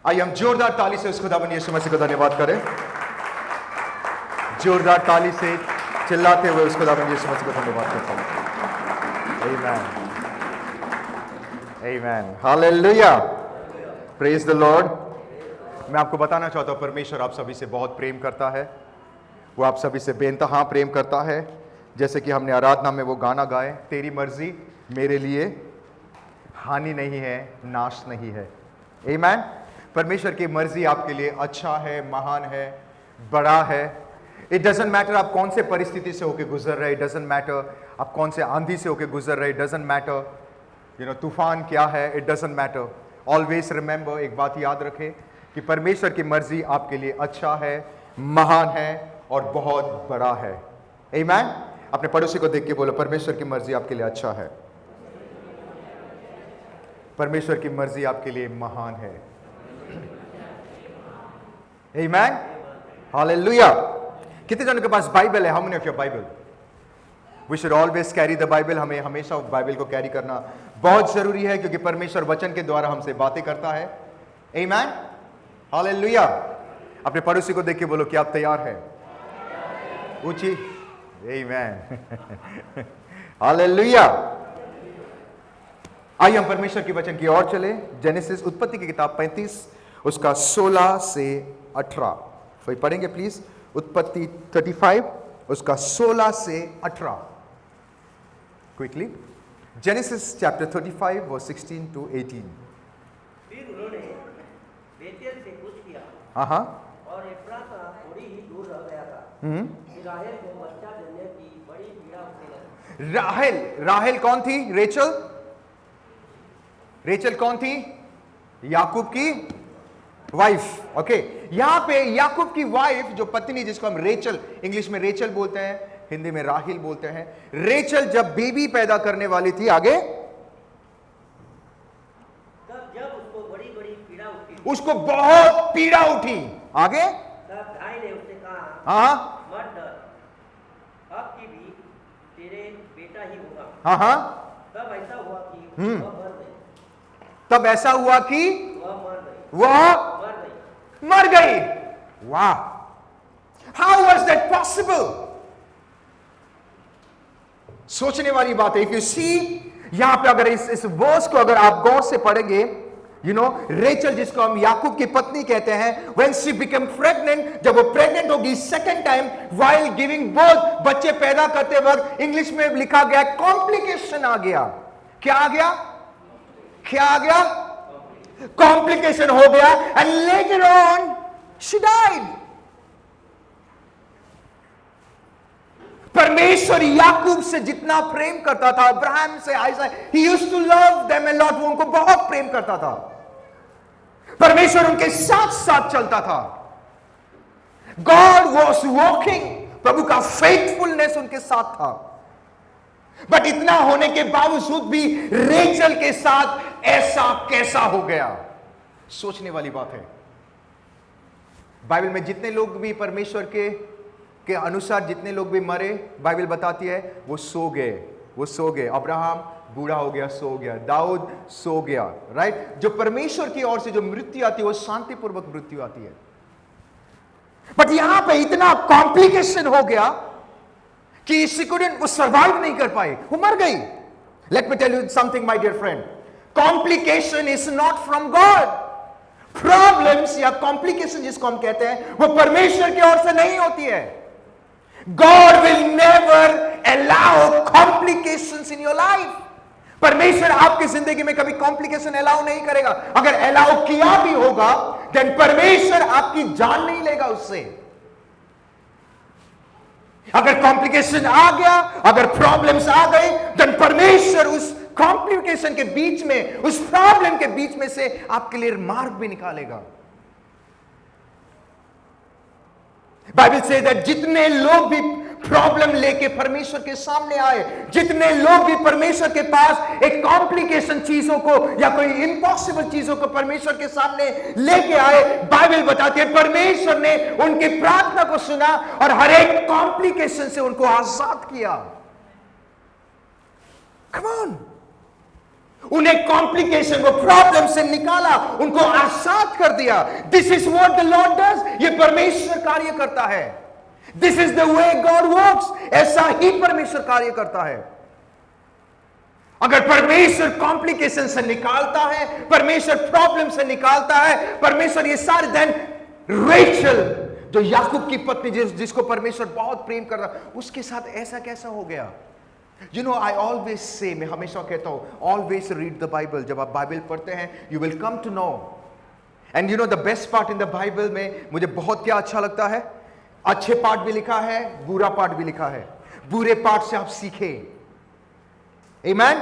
आइए हम जोरदार ताली से उस खुदावंद यीशु मसीह को धन्यवाद करें। जोरदार ताली से चिल्लाते हुए उस खुदावंद यीशु मसीह को धन्यवाद करते हैं। आमीन, आमीन, हालेलुया, प्रेज द लॉर्ड। मैं आपको बताना चाहता हूं परमेश्वर आप सभी से बहुत प्रेम करता है। वो आप सभी से बेइंतहा प्रेम करता है। जैसे कि हमने आराधना में वो गाना गाए, तेरी मर्जी मेरे लिए हानि नहीं है, नाश नहीं है। आमीन। परमेश्वर की मर्जी आपके लिए अच्छा है, महान है, बड़ा है। इट डजंट मैटर आप कौन से परिस्थिति से होकर गुजर रहे, इट डजंट मैटर आप कौन से आंधी से होकर गुजर रहे, इट डजंट मैटर तूफान क्या है, it doesn't matter. Always remember, एक बात याद रखें कि परमेश्वर की मर्जी आपके लिए अच्छा है, महान है और बहुत बड़ा है। आमीन। अपने पड़ोसी को देख के बोलो, परमेश्वर की मर्जी आपके लिए अच्छा है, परमेश्वर की मर्जी आपके लिए महान है। आमीन, हालेलुया। कितने जनों के पास बाइबल है? How many of your Bible? We should always carry the Bible. हमें हमेशा बाइबल को कैरी करना बहुत जरूरी है, क्योंकि परमेश्वर वचन के द्वारा हमसे बातें करता है। आमीन, हालेलुया। अपने पड़ोसी को देख के बोलो कि आप तैयार हैं? ऊंची आमीन, हालेलुया। आइए हम परमेश्वर के वचन की ओर चले। जेनेसिस, उत्पत्ति की किताब 35 उसका 16 से 18 वही पढ़ेंगे प्लीज। उत्पत्ति 35 उसका 16 से 18 quickly. Genesis chapter 35 verse 16 to 18। फिर उन्होंने बेतेल से कूच किया। हाँ, और एफ्राता थोड़ी ही दूर रह गया था। फिर राहेल को बच्चा जन्ने की बड़ी पीड़ा होने लगी। राहेल कौन थी? रेचल कौन थी? याकूब की वाइफ। ओके, यहां पे याकूब की वाइफ, जो पत्नी, जिसको हम रेचल, इंग्लिश में रेचल बोलते हैं, हिंदी में राहिल बोलते हैं। रेचल जब बेबी पैदा करने वाली थी, आगे तब जब उसको बड़ी बड़ी पीड़ा उठी, उसको बहुत पीड़ा उठी। आगे तब भाई ने उससे कहा, हाँ मत डर, अब की भी तेरे बेटा ही होगा। हाँ हाँ। तब ऐसा हुआ कि वह मर गई। तब ऐसा हुआ कि वह मर गई। वह मर गई। मर गई। वाह, हाउ वाज दैट पॉसिबल? सोचने वाली बात है। इफ यू सी यहां पे, अगर इस वर्स को अगर आप गौर से पढ़ेंगे, रेचल, जिसको हम याकूब की पत्नी कहते हैं, व्हेन शी बिकम प्रेग्नेंट, जब वो प्रेग्नेंट होगी second time while giving birth, बच्चे पैदा करते वक्त, इंग्लिश में लिखा गया कॉम्प्लिकेशन आ गया। क्या आ गया? क्या आ गया? कॉम्प्लिकेशन हो गया। And later on she died. परमेश्वर याकूब से जितना प्रेम करता था, अब्राहम से, Isaac, he used to love them a lot, वो उनको बहुत प्रेम करता था। परमेश्वर उनके साथ साथ चलता था। गॉड वॉज वॉकिंग, प्रभु का फेथफुलनेस उनके साथ था। बट इतना होने के बावजूद भी रेचल के साथ ऐसा कैसा हो गया? सोचने वाली बात है। बाइबल में जितने लोग भी परमेश्वर के अनुसार जितने लोग भी मरे, बाइबल बताती है वो सो गए। अब्राहम बूढ़ा हो गया, सो गया। दाऊद सो गया, राइट? जो परमेश्वर की ओर से जो मृत्यु आती है वो शांतिपूर्वक मृत्यु आती है। बट यहां पे इतना कॉम्प्लिकेशन हो गया कि वो सर्वाइव नहीं कर पाए, वो मर गई। Let me tell you something my dear friend, complication is not from God. Problems या कॉम्प्लिकेशन जिसको हम कहते हैं, वो परमेश्वर की ओर से नहीं होती है। God will never allow complications in your life. परमेश्वर आपकी जिंदगी में कभी कॉम्प्लिकेशन अलाउ नहीं करेगा। अगर अलाउ किया भी होगा, देन परमेश्वर आपकी जान नहीं लेगा उससे। अगर कॉम्प्लिकेशन आ गया, अगर प्रॉब्लम्स आ गए, देन परमेश्वर उस कॉम्प्लिकेशन के बीच में, उस प्रॉब्लम के बीच में से आपके लिए मार्ग भी निकालेगा। बाइबल से दैट जितने लोग भी प्रॉब्लम लेके परमेश्वर के सामने आए, जितने लोग भी परमेश्वर के पास एक कॉम्प्लिकेशन चीजों को या कोई इम्पॉसिबल चीजों को परमेश्वर के सामने लेके आए, बाइबल बताती है परमेश्वर ने उनकी प्रार्थना को सुना और हर एक कॉम्प्लिकेशन से उनको आजाद किया। कम ऑन, उन्हें कॉम्प्लिकेशन, वो प्रॉब्लम से निकाला, उनको आजाद कर दिया। This is what the Lord does. ये परमेश्वर कार्य करता है। This is the way God works. ऐसा ही परमेश्वर कार्य करता है। अगर परमेश्वर कॉम्प्लिकेशन से निकालता है, परमेश्वर प्रॉब्लम से निकालता है, परमेश्वर ये सारे, देन रेचल जो याकूब की पत्नी, जिसको परमेश्वर बहुत प्रेम कर रहा, उसके साथ ऐसा कैसा हो गया? You know, I always say, मैं हमेशा कहता हूं, ऑलवेज रीड द बाइबल। जब आप बाइबल पढ़ते हैं, you will come to know. And you know the best part in the Bible में मुझे बहुत क्या अच्छा लगता है, अच्छे पार्ट भी लिखा है, बुरा पार्ट भी लिखा है। बुरे पार्ट से आप सीखे। आमेन,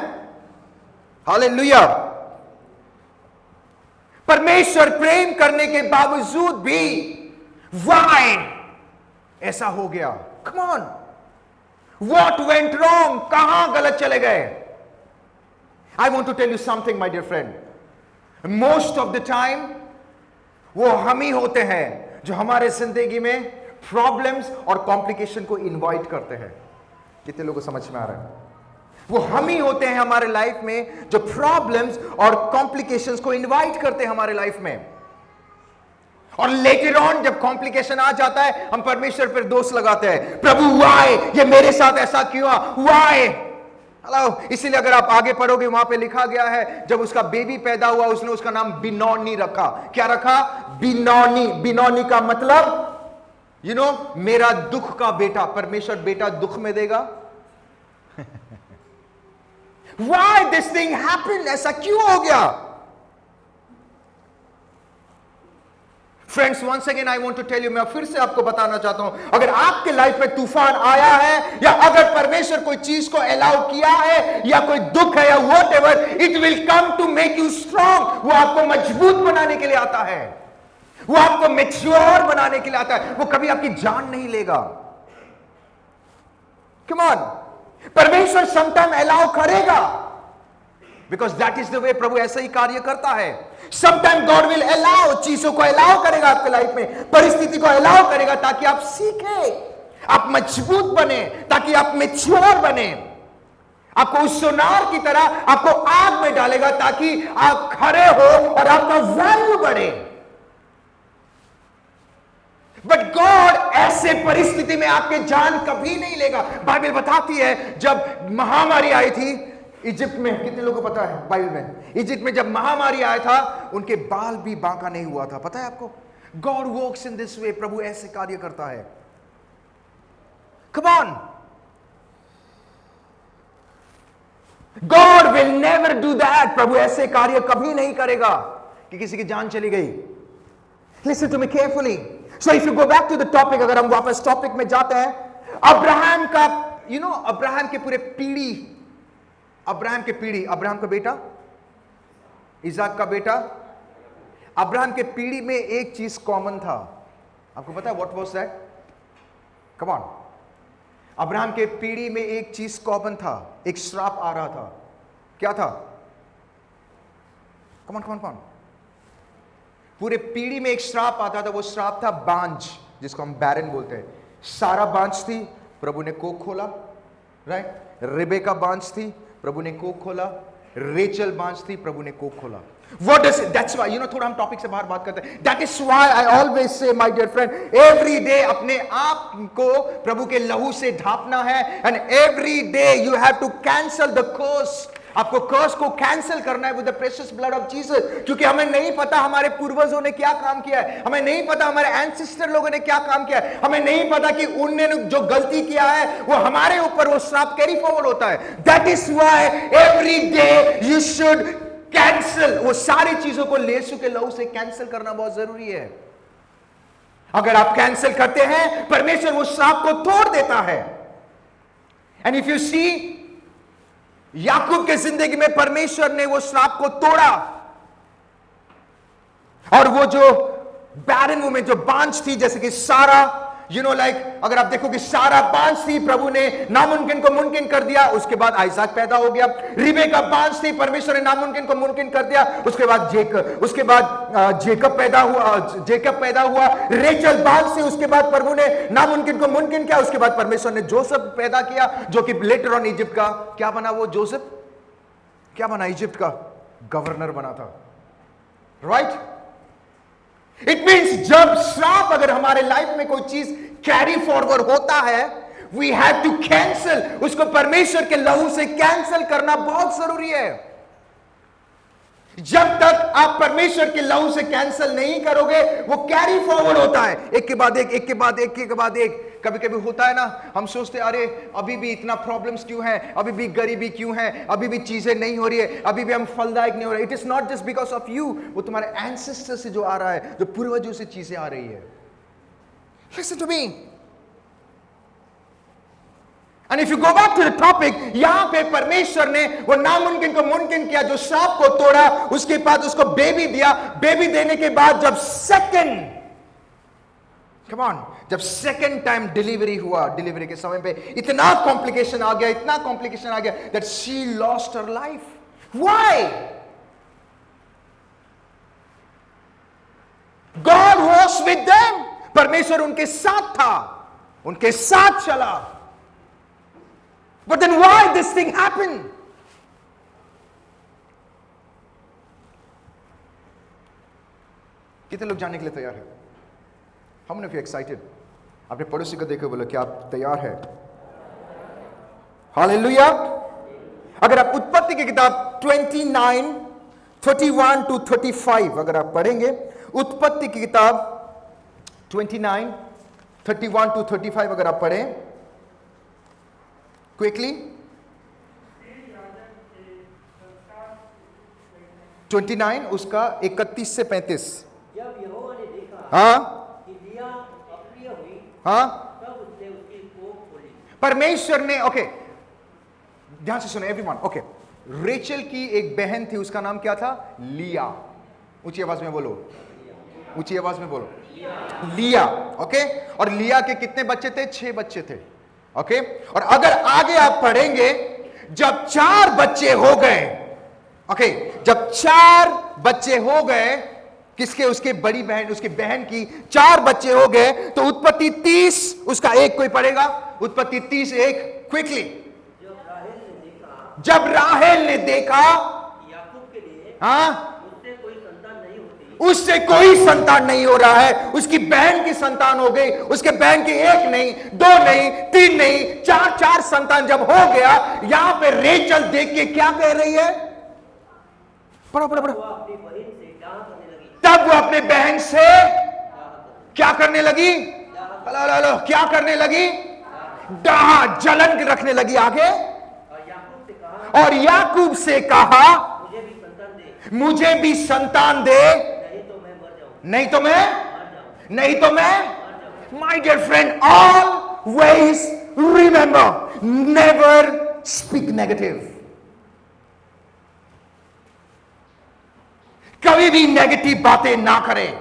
हालेलुया। परमेश्वर प्रेम करने के बावजूद भी व्हाई ऐसा हो गया? Come on, what went wrong? कहां गलत चले गए? I want to tell you something my dear friend, most of the time वो हम ही होते हैं जो हमारे जिंदगी में प्रॉब्लम्स और कॉम्प्लिकेशन को इनवाइट करते हैं। कितने लोगों को समझ में आ रहा है? वो हम ही होते हैं हमारे लाइफ में जो प्रॉब्लम्स और कॉम्प्लिकेशंस को इनवाइट करते हैं हमारे लाइफ में। और लेटर ऑन जब कॉम्प्लिकेशन आ जाता है, हम परमेश्वर पर दोष लगाते हैं, प्रभु व्हाई, ये मेरे साथ ऐसा क्यों हुआ, व्हाई। हेलो, इसीलिए अगर आप आगे पढ़ोगे, वहां पे लिखा गया है, जब उसका बेबी पैदा हुआ, उसने उसका नाम बिनौनी रखा। क्या रखा? बिनौनी। बिनौनी का मतलब यू नो, मेरा दुख का बेटा। परमेश्वर बेटा दुख में देगा? Why this thing happened? ऐसा क्यों हो गया? Friends, once again I want to tell you, मैं फिर से आपको बताना चाहता हूं, अगर आपके लाइफ में तूफान आया है, या अगर परमेश्वर कोई चीज को अलाउ किया है, या कोई दुख है, या whatever, it will come to make you strong। वो आपको मजबूत बनाने के लिए आता है, वो आपको मैच्योर बनाने के लिए आता है। वो कभी आपकी जान नहीं लेगा। Come on, परमेश्वर समटाइम अलाउ करेगा, because that is the way. प्रभु ऐसा ही कार्य करता है। समटाइम गॉड विल अलाउ, चीजों को अलाउ करेगा आपके लाइफ में, परिस्थिति को अलाउ करेगा ताकि आप सीखे, आप मजबूत बने, ताकि आप मैच्योर बने। आपको उस सोनार की तरह आपको आग में डालेगा ताकि आप खड़े हो और आपका वैल्यू बढ़े। बट गॉड ऐसे परिस्थिति में आपके जान कभी नहीं लेगा। बाइबल बताती है, जब महामारी आई थी इजिप्ट में, कितने लोगों को पता है बाइबल में, इजिप्ट में जब महामारी आया था, उनके बाल भी बांका नहीं हुआ था। पता है आपको? God works in this way. प्रभु ऐसे कार्य करता है। Come on, God will never do that. प्रभु ऐसे कार्य कभी नहीं करेगा कि किसी की जान चली गई। Listen to me carefully. So if you go back to the topic, अगर हम वापस टॉपिक में जाते हैं, अब्राहम का, you know, अब्राहम के पूरे पीढ़ी, अब्राहम के पीढ़ी, अब्राहम का बेटा, इसाक का बेटा, अब्राहम के पीढ़ी में एक चीज कॉमन था। आपको पता है what was that? Come on, Abraham के पीढ़ी में एक चीज कॉमन था, एक श्राप आ रहा था। क्या था? Come on, come on, come on. पूरे पीढ़ी में एक श्राप आता था। वो श्राप था बांझ, जिसको हम बैरन बोलते हैं। सारा बांझ थी, प्रभु ने कोख खोला, राइट। रिबेका बांझ थी, प्रभु ने कोख खोला। रेचल बांझ थी, प्रभु ने कोख खोला। What does it? That's why, you know, थोड़ा हम टॉपिक से बाहर बात करते हैं। That is why I always say, my dear friend, every day अपने आप को प्रभु के लहू से ढापना है, and every day you have to cancel the curse। आपको कर्स को कैंसिल करना है with the precious blood of Jesus. क्योंकि हमें नहीं पता हमारे पूर्वजों ने क्या काम किया है, हमें नहीं पता हमारे एंसेस्टर लोगों ने क्या काम किया है, हमें नहीं पता कि उनने जो गलती किया है वो हमारे ऊपर वो श्राप कैरी फॉरवर्ड होता है। That is why every day you should cancel. वो सारी चीजों को यीशु के लहू से कैंसिल करना बहुत जरूरी है। अगर आप कैंसिल करते हैं, परमेश्वर वो श्राप को तोड़ देता है। एंड इफ यू सी, याकूब के जिंदगी में परमेश्वर ने वो श्राप को तोड़ा, और वो जो बैरन वुमेन, जो बांझ थी, जैसे कि सारा, यू नो, लाइक अगर आप देखो कि सारा बांझ थी, प्रभु ने नामुमकिन को मुमकिन कर दिया। उसके बाद आइजाक पैदा हो गया। रिबेका बांझ थी, परमेश्वर ने नामुमकिन को मुमकिन कर दिया। उसके बाद जेकब पैदा हुआ। रेचल बांझ थी, उसके बाद प्रभु ने नामुमकिन को मुमकिन किया। उसके बाद परमेश्वर ने जोसेफ पैदा किया, जो कि लेटर ऑन इजिप्ट का क्या बना? वो जोसेफ, क्या बना? इजिप्ट का गवर्नर बना था, राइट? इट मींस जब श्राप अगर हमारे लाइफ में कोई चीज कैरी फॉरवर्ड होता है, वी हैव टू कैंसल, उसको परमेश्वर के लहू से कैंसल करना बहुत जरूरी है। जब तक आप परमेश्वर के लहू से कैंसल नहीं करोगे, वो कैरी फॉरवर्ड होता है, एक के बाद एक, एक के बाद एक, एक के बाद एक। कभी कभी होता है ना, हम सोचते अरे अभी भी इतना प्रॉब्लम्स क्यों है, अभी भी गरीबी क्यों है, अभी भी चीजें नहीं हो रही है, अभी भी हम फलदायक नहीं हो रहे। It is not just because of you, वो तुम्हारे एंसेस्टर से जो आ रहा है, जो पूर्वजों से चीजें आ रही है। Listen to me, and if you go back to the topic, यहां पे परमेश्वर ने वो नामुमकिन को मुमकिन किया, जो सांप को तोड़ा, उसके बाद उसको बेबी दिया। बेबी देने के बाद जब सेकंड टाइम डिलीवरी हुआ, डिलीवरी के समय पे इतना कॉम्प्लिकेशन आ गया, इतना कॉम्प्लिकेशन आ गया that she lost her life. Why? God was with them, परमेश्वर उनके साथ था, उनके साथ चला। But then why this thing happened? कितने लोग जानने के लिए तैयार है? How many of you excited? अपने पड़ोसी को देखो, बोलो क्या आप तैयार है? हालेलुया। अगर आप उत्पत्ति की किताब 29 31 to 35 अगर आप पढ़ेंगे, उत्पत्ति की किताब 29 31 to 35 अगर आप पढ़ें क्विकली, 29 उसका 31 से 35। जब यहोवा ने देखा हाँ कि लिया अप्रिय हुई, हाँ, तब उसने उसकी कोख खोली। परमेश्वर ने, ओके ध्यान से सुनो एवरीवन, ओके। रेचल की एक बहन थी, उसका नाम क्या था? लिया। ऊंची आवाज में बोलो, ऊंची आवाज में बोलो, लिया। ओके, और लिया के कितने बच्चे थे? 6 बच्चे थे। ओके, और अगर आगे आप पढ़ेंगे, जब 4 बच्चे हो गए, ओके, जब 4 बच्चे हो गए, किसके? उसके बड़ी बहन, उसके बहन की 4 बच्चे हो गए, तो उत्पत्ति 30 उसका एक कोई पढ़ेगा, उत्पत्ति 30 एक, क्विकली। जब राहेल ने देखा याकूब के लिए हाँ, उससे कोई संतान नहीं उससे कोई संतान नहीं होती, हो रहा है, उसकी बहन की संतान हो गई, उसके बहन की 1 नहीं, 2 नहीं, 3 नहीं, 4 संतान जब हो गया, यहां पे रेचल देख के क्या कह रही है? पढ़ो पढ़ो पढ़ो। वो अपनी बहन से डाह करने लगी। तब वो अपने बहन से क्या करने लगी? हेलो, क्या करने लगी? डाह, जलन रखने लगी। आगे, और याकूब से कहा मुझे भी संतान दे, मुझे भी संतान दे, नहीं तो मैं मर जाऊं, नहीं तो मैं, मर जाऊं, नहीं तो मैं। मर जाऊं। My dear friend, always remember, never speak negative. कभी भी नेगेटिव बातें ना करें।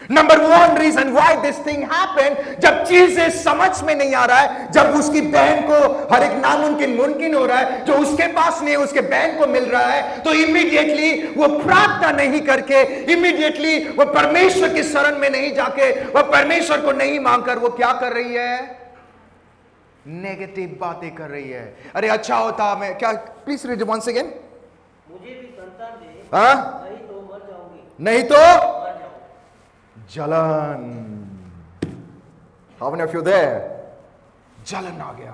Number 1 reason why this thing happened, जब चीजें समझ में नहीं आ रहा है, जब उसकी बहन को हर एक नामुमकिन मुमकिन हो रहा है, जो उसके पास नहीं उसके बहन को मिल रहा है, तो इमीडिएटली वो प्रार्थना नहीं करके, इमीडिएटली वो परमेश्वर की शरण में नहीं जाके, वो परमेश्वर को नहीं मांगकर वो क्या कर रही है? नेगेटिव बातें कर रही है। अरे अच्छा होता मैं क्या, प्लीज रीड वंस अगेन। मुझे भी संतान दे, हाँ, नहीं तो मर जाऊंगी, नहीं तो मर जाऊं। जलन। How many of you there? जलन आ गया।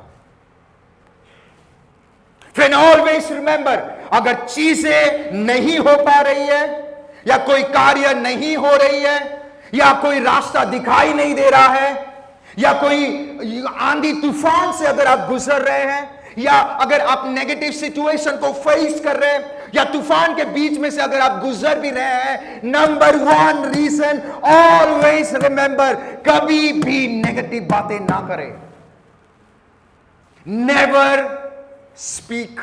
Friend, always remember, अगर चीजें नहीं हो पा रही है, या कोई कार्य नहीं हो रही है, या कोई रास्ता दिखाई नहीं दे रहा है, या कोई आंधी तूफान से अगर आप गुजर रहे हैं, या अगर आप नेगेटिव सिचुएशन को फेस कर रहे हैं, या तूफान के बीच में से अगर आप गुजर भी रहे हैं, नंबर 1 रीजन, ऑलवेज रिमेंबर, कभी भी नेगेटिव बातें ना करें। Never speak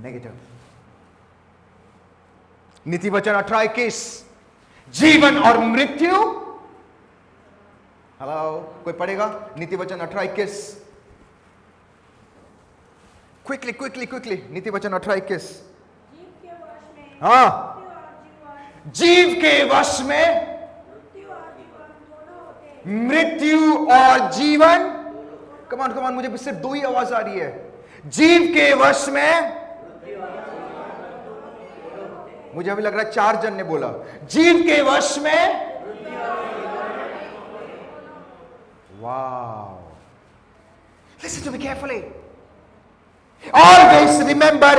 negative. नीति वचन 18:21, जीवन और मृत्यु, हेलो कोई पढ़ेगा? नीति वचन 18:21, क्विकली क्विकली क्विकली, नीति वचन 18:21। हाँ, जीव के वश में मृत्यु और जीवन, कमान कमान, मुझे सिर्फ 2 ही आवाज आ रही है। जीव के वश में मुझे अभी लग रहा है 4 जन ने बोला। जीव के वश में, वाव। Listen to me carefully. Always remember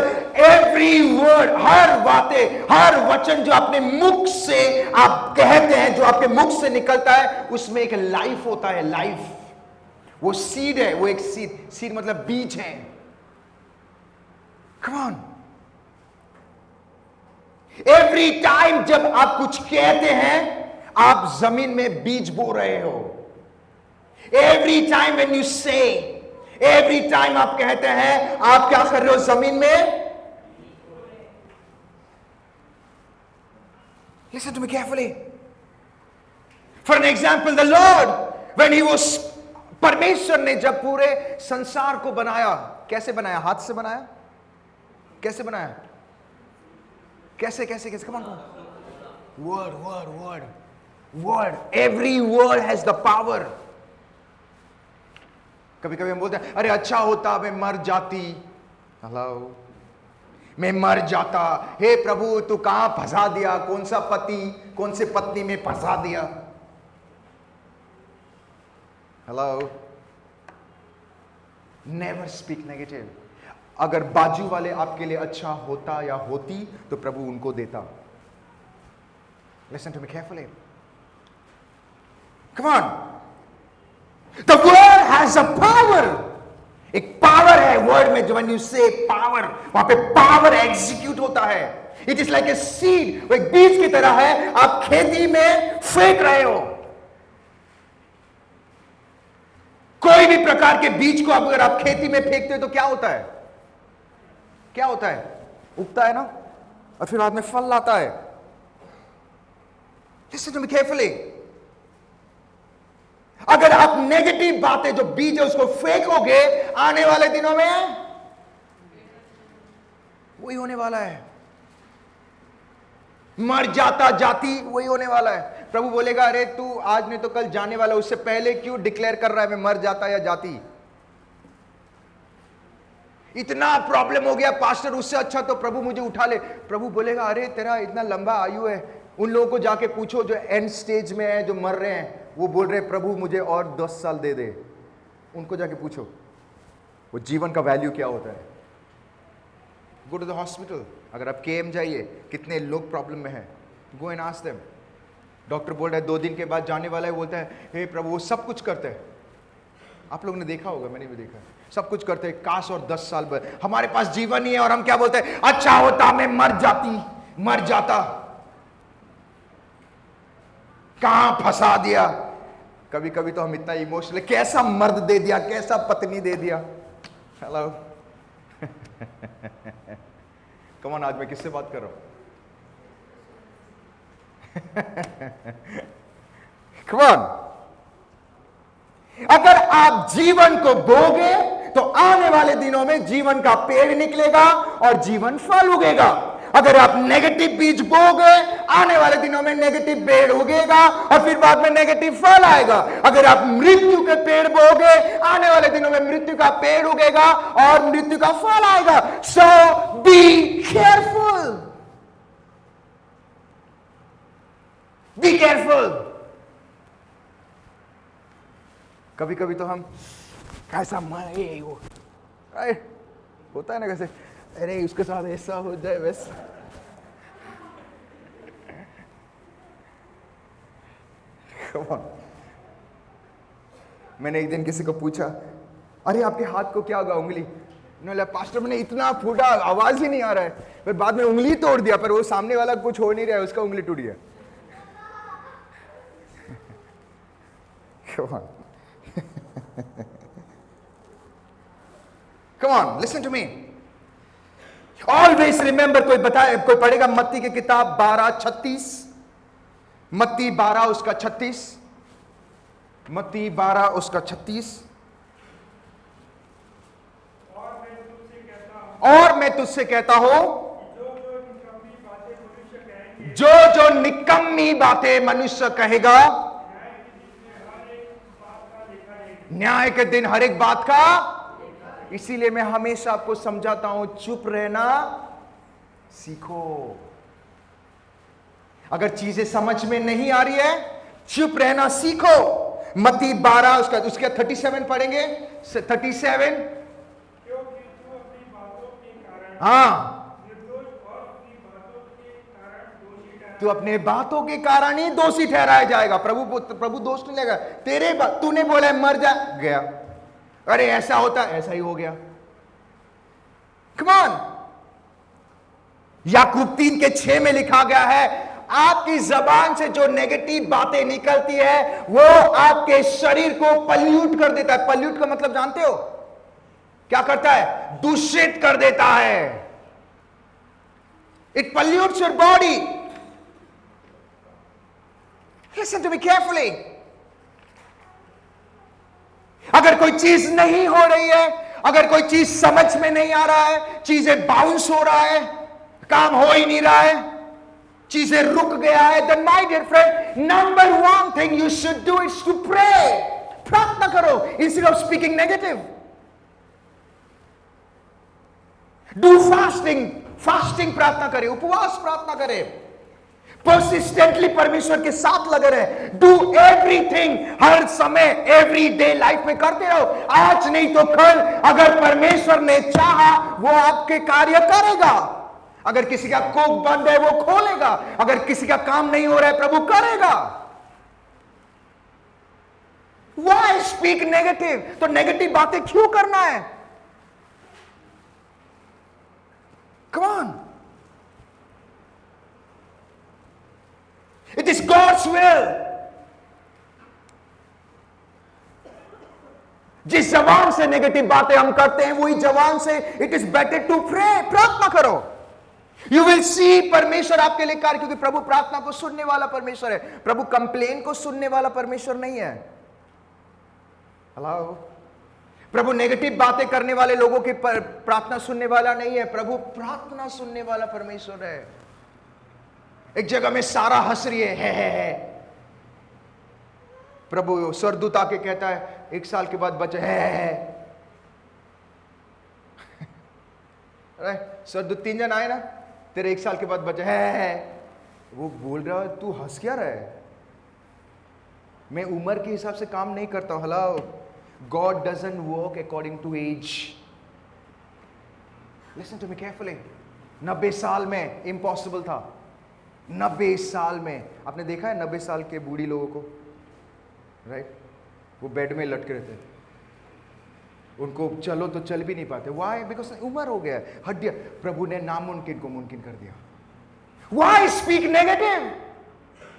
every word, हर बातें, हर वचन जो अपने मुख से आप कहते हैं, जो आपके मुख से निकलता है, उसमें एक लाइफ होता है, लाइफ। वो सीड है, वो एक सीड मतलब बीज है। Come on. Every time जब आप कुछ कहते हैं, आप जमीन में बीज बो रहे हो। Every time when you say, every time आप कहते हैं, आप क्या कर रहे हो जमीन में? Listen to me carefully. For an example, the Lord, when he was, परमेश्वर ने जब पूरे संसार को बनाया, कैसे बनाया? हाथ से बनाया? कैसे बनाया? कैसे कैसे कैसे? Come on, come on. Word. Every word has the power. कभी कभी हम बोलते हैं, अरे अच्छा होता मैं मर जाती। हेलो, मैं मर जाता। हे प्रभु, तू कहां फंसा दिया? कौन सा पति, कौन से पत्नी में फंसा दिया? Hello, never speak negative. अगर बाजू वाले आपके लिए अच्छा होता या होती तो प्रभु उनको देता। Listen to me carefully. Come on. The word has a power. एक पावर है वर्ड में, जो when you say power, वहां पे पावर एग्जीक्यूट होता है। It is like a seed, वो एक बीज की तरह है, आप खेती में फेंक रहे हो। कोई भी प्रकार के बीज को अगर आप खेती में फेंकते हो तो क्या होता है? क्या होता है? उगता है ना, और फिर बाद में फल लाता है। Listen to me carefully. अगर आप नेगेटिव बातें, जो बीज है, उसको फेंकोगे, आने वाले दिनों में वही होने वाला है। मर जाता जाती वही होने वाला है। प्रभु बोलेगा, अरे तू आज नहीं तो कल जाने वाला, उससे पहले क्यों डिक्लेयर कर रहा है मैं मर जाता या जाती? इतना प्रॉब्लम हो गया पास्टर, उससे अच्छा तो प्रभु मुझे उठा ले। प्रभु बोलेगा, अरे तेरा इतना लंबा आयु है। उन लोगों को जाके पूछो जो एंड स्टेज में है, जो मर रहे हैं, वो बोल रहे प्रभु मुझे और 10 साल दे दे। उनको जाके पूछो वो जीवन का वैल्यू क्या होता है। गो टू द हॉस्पिटल, अगर आप केएम जाइए, कितने लोग प्रॉब्लम में हैं, go and ask them. Doctor बोल रहा है 2 दिन के बाद जाने वाला है, बोलता है हे प्रभु, वो सब कुछ करते हैं। आप लोगों ने देखा होगा, मैंने भी देखा, सब कुछ करते हैं, काश और 10 साल बाद। हमारे पास जीवन ही है और हम क्या बोलते हैं, अच्छा होता मैं मर जाता। कहां फंसा दिया। कभी कभी तो हम इतना इमोशनल, कैसा मर्द दे दिया, कैसा पत्नी दे दिया। हेलो कम ऑन, आज मैं किससे बात कर रहा हूं? Come on. अगर आप जीवन को बोगे तो आने वाले दिनों में जीवन का पेड़ निकलेगा और जीवन फल उगेगा। अगर आप नेगेटिव बीज बोगे, आने वाले दिनों में नेगेटिव पेड़ उगेगा और फिर बाद में नेगेटिव फल आएगा। अगर आप मृत्यु के पेड़ बोगे, आने वाले दिनों में मृत्यु का पेड़ उगेगा और मृत्यु का फल आएगा। सो बी केयरफुल, बी केयरफुल। कभी कभी तो हम कैसा मरे वो होता है ना, कैसे अरे उसके साथ ऐसा हो जाए बस। मैंने एक दिन किसी को पूछा, अरे आपके हाथ को क्या होगा, उंगली? ना पास्टर, मैंने इतना फूटा, आवाज ही नहीं आ रहा है। फिर बाद में उंगली तोड़ दिया, पर वो सामने वाला कुछ हो नहीं रहा है, उसका उंगली टूट गया। Come on, listen to me. Always remember, कोई पढ़ेगा मत्ती की किताब 12:36, मत्ती 12 उसका 36, मत्ती 12 उसका 36। और मैं तुझसे कहता हूं, जो निकम्मी बातें मनुष्य कहेगा, न्याय के दिन हर एक बात का। इसीलिए मैं हमेशा आपको समझाता हूं, चुप रहना सीखो। अगर चीजें समझ में नहीं आ रही है, चुप रहना सीखो। मत्ती 12 उसका 37 पढ़ेंगे। 37। क्योंकि तू अपनी बातों के कारण हाँ, निर्दोष और अपनी बातों के कारण दोषी ठहरा। तू अपने बातों के कारण ही दोषी ठहराया जाएगा। प्रभु दोष नहीं लेगा। तेरे तूने बोला है मर जा, गया। अरे ऐसा होता, ऐसा ही हो गया। Come on. याकूब 3:6 में लिखा गया है, आपकी जबान से जो नेगेटिव बातें निकलती है वो आपके शरीर को पल्यूट कर देता है। पल्यूट का मतलब जानते हो क्या करता है? दूषित कर देता है। It pollutes your body. Listen to me carefully. अगर कोई चीज नहीं हो रही है, अगर कोई चीज समझ में नहीं आ रहा है, चीजें बाउंस हो रहा है, काम हो ही नहीं रहा है, चीजें रुक गया है, then my dear friend, number one thing you should do is to pray. प्रार्थना करो instead of speaking negative. Do fasting. Fasting प्रार्थना करें, उपवास प्रार्थना करें, परसिस्टेंटली परमेश्वर के साथ लगे रहे। डू एवरीथिंग, हर समय एवरी डे लाइफ में करते रहो। आज नहीं तो कल अगर परमेश्वर ने चाहा वो आपके कार्य करेगा। अगर किसी का कोक बंद है वो खोलेगा, अगर किसी का काम नहीं हो रहा है प्रभु करेगा। Why speak negative? तो नेगेटिव बातें क्यों करना है? Come on. It is God's will. जिस जबान से नेगेटिव बातें हम करते हैं वही जबान से it is better to pray. प्रार्थना करो। यू विल सी परमेश्वर आपके लिए कार्य, क्योंकि प्रभु प्रार्थना को सुनने वाला परमेश्वर है। प्रभु कंप्लेन को सुनने वाला परमेश्वर नहीं है। हेलो। प्रभु नेगेटिव बातें करने वाले लोगों की प्रार्थना सुनने वाला नहीं है। प्रभु प्रार्थना सुनने वाला परमेश्वर है। एक जगह में सारा हंस रही है। प्रभु स्वर्गदूत आके कहता है 1 साल के बाद बच्चा है। अरे स्वर्गदूत 3 जन आए ना, तेरे 1 साल के बाद बच्चा है। वो बोल रहा है तू हंस क्या रहा है? मैं उम्र के हिसाब से काम नहीं करता हूं। Hello. God doesn't work according to age. Listen to me carefully. 90 साल में इम्पॉसिबल था। 90 साल में आपने देखा है 90 साल के बूढ़ी लोगों को, राइट? वो बेड में लटके रहते हैं, उनको चलो तो चल भी नहीं पाते। वाई? बिकॉज उम्र हो गया है, हड्डियां। प्रभु ने नामुमकिन को मुमकिन कर दिया। Why speak negative?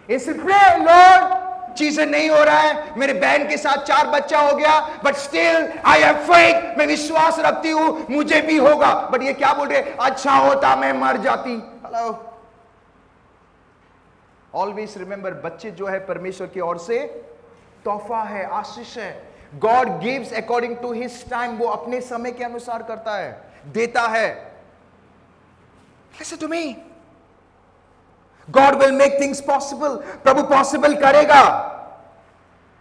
Instead pray, Lord, चीजें नहीं हो रहा है, मेरे बहन के साथ 4 बच्चा हो गया, but still I have faith, मैं विश्वास रखती हूं मुझे भी होगा। बट ये क्या बोल रहे? अच्छा होता मैं मर जाती। हेलो। ऑलवेज रिमेंबर, बच्चे जो है परमेश्वर की ओर से तोहफा है, आशीष है। God gives according to his time. वो अपने समय के अनुसार करता है, देता है। Listen to me. God will make things possible. प्रभु पॉसिबल करेगा।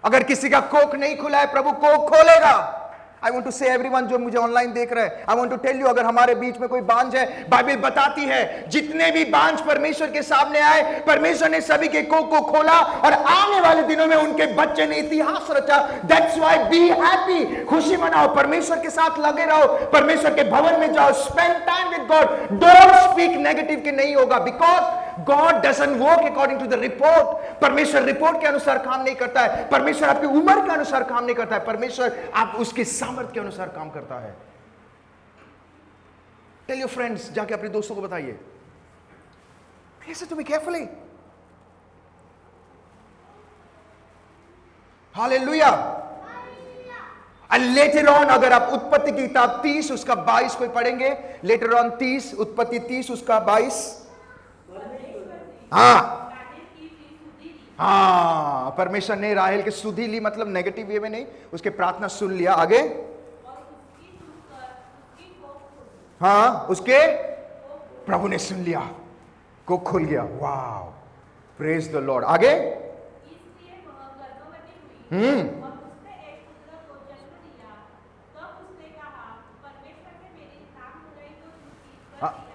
अगर किसी का कोक नहीं खुला है प्रभु कोक खोलेगा। I want to say everyone जो मुझे ऑनलाइन देख रहे हैं, I want to tell you, अगर हमारे बीच में कोई बांझ है, बाइबल बताती है जितने भी बांझ परमेश्वर के सामने आए, परमेश्वर ने सभी के कोक को खोला और आने वाले दिनों में उनके बच्चे ने इतिहास रचा। That's why be happy, खुशी मनाओ, परमेश्वर के साथ लगे रहो, परमेश्वर के भवन में जाओ, spend time with God, don't speak negative कि नहीं होगा, because God doesn't work according to the report. परमेश्वर रिपोर्ट के अनुसार काम नहीं करता है, परमेश्वर आपकी उम्र के अनुसार काम नहीं करता है, परमेश्वर आप उसके सामर्थ्य के अनुसार काम करता है। Tell your friends, जाके अपने दोस्तों को बताइए। Listen to me carefully. Hallelujah. And later on, अगर आप उत्पत्ति की किताब 30 उसका 22 कोई पढ़ेंगे, later on 30 उत्पत्ति 30 उसका 22। हाँ, परमेश्वर ने राहेल की सुधि ली, मतलब नेगेटिव वे में नहीं, उसके प्रार्थना सुन लिया। आगे हाँ, उसके प्रभु ने सुन लिया, को खुल गया। वाव, प्रेज द लॉर्ड। आगे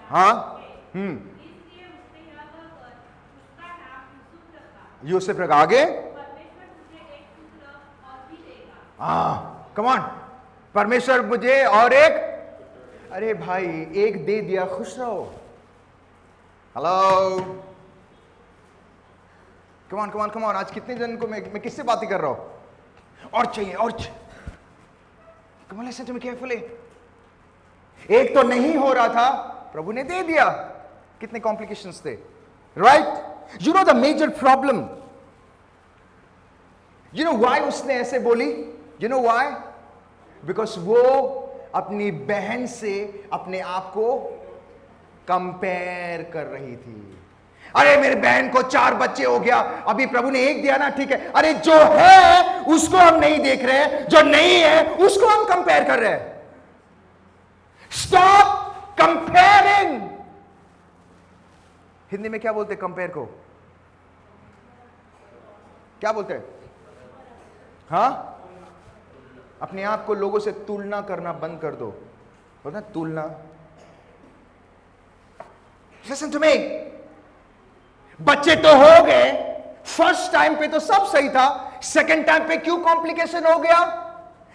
हाँ यूसुफ ने कहा आगे, परमेश्वर तुझे एक पुत्र और भी देगा। हाँ कम ऑन, परमेश्वर मुझे और एक, अरे भाई एक दे दिया, खुश रहो। Hello, come on come on come on, आज कितने जन को मैं किससे बातें कर रहा हूं? और चाहिए और come on, listen to me carefully. एक तो नहीं हो रहा था, प्रभु ने दे दिया। कितने कॉम्प्लिकेशंस थे, right? You know the major problem, you know why उसने ऐसे बोली? You know why? बिकॉज वो अपनी बहन से अपने आप को कंपेयर कर रही थी। अरे मेरे बहन को 4 बच्चे हो गया, अभी प्रभु ने एक दिया ना, ठीक है। अरे जो है उसको हम नहीं देख रहे हैं, जो नहीं है उसको हम कंपेयर कर रहे हैं। Stop comparing. हिंदी में क्या बोलते हैं कंपेयर को? क्या बोलते हैं? हाँ, अपने आप को लोगों से तुलना करना बंद कर दो। बोलते हैं तुलना। लिसन टू मी, बच्चे तो हो गए, फर्स्ट टाइम पे तो सब सही था, सेकंड टाइम पे क्यों कॉम्प्लिकेशन हो गया?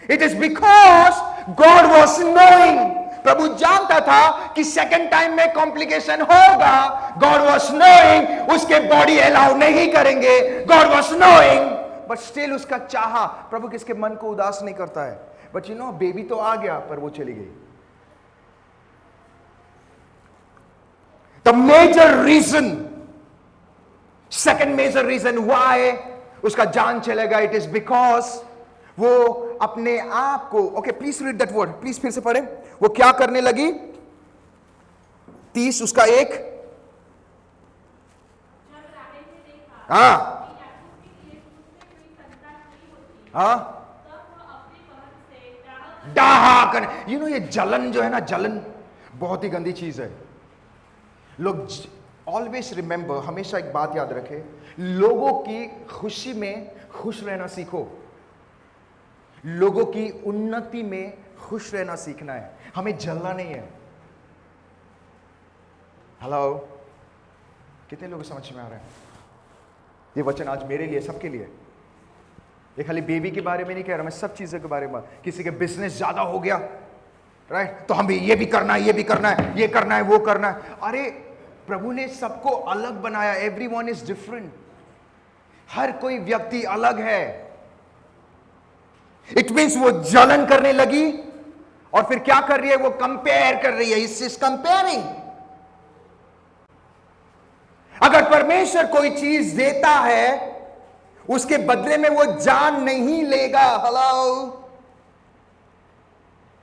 It is because God was knowing, प्रभु जानता था कि सेकंड टाइम में कॉम्प्लिकेशन होगा। गॉड वॉज नोइंग, उसके बॉडी अलाउ नहीं करेंगे। God was knowing, but still उसका चाहा। प्रभु किसके मन को उदास नहीं करता है। बट यू नो, बेबी तो आ गया पर वो चली गई। The major reason, second major reason why उसका जान चलेगा, इट इज बिकॉज वो अपने आप को, okay please read that word, please फिर से पढ़े। वो क्या करने लगी? 30 उसका 1। जब राहेल ने देखा हाँ कि याकूब के लिए उससे कोई संतान नहीं होती, हाँ, तब वह अपनी बहन से डाहा कर। यू नो ये जलन जो है ना, जलन बहुत ही गंदी चीज है। लोग ऑलवेज रिमेंबर, हमेशा एक बात याद रखे, लोगों की खुशी में खुश रहना सीखो। लोगों की उन्नति में खुश रहना सीखना है, हमें जलना नहीं है। हेलो, कितने लोग समझ में आ रहे हैं? ये वचन आज मेरे लिए, सबके लिए। ये खाली बेबी के बारे में नहीं कह रहा मैं, सब चीजों के बारे में। किसी के बिजनेस ज्यादा हो गया, राइट, तो हम भी ये भी करना है, ये भी करना है, ये करना है, वो करना है। अरे प्रभु ने सबको अलग बनाया, एवरीवन इज डिफरेंट। हर कोई व्यक्ति अलग है। इट मीन्स वो जलन करने लगी और फिर क्या कर रही है? वो कंपेयर कर रही है। इस कंपेयरिंग। अगर परमेश्वर कोई चीज देता है, उसके बदले में वो जान नहीं लेगा। हेलो,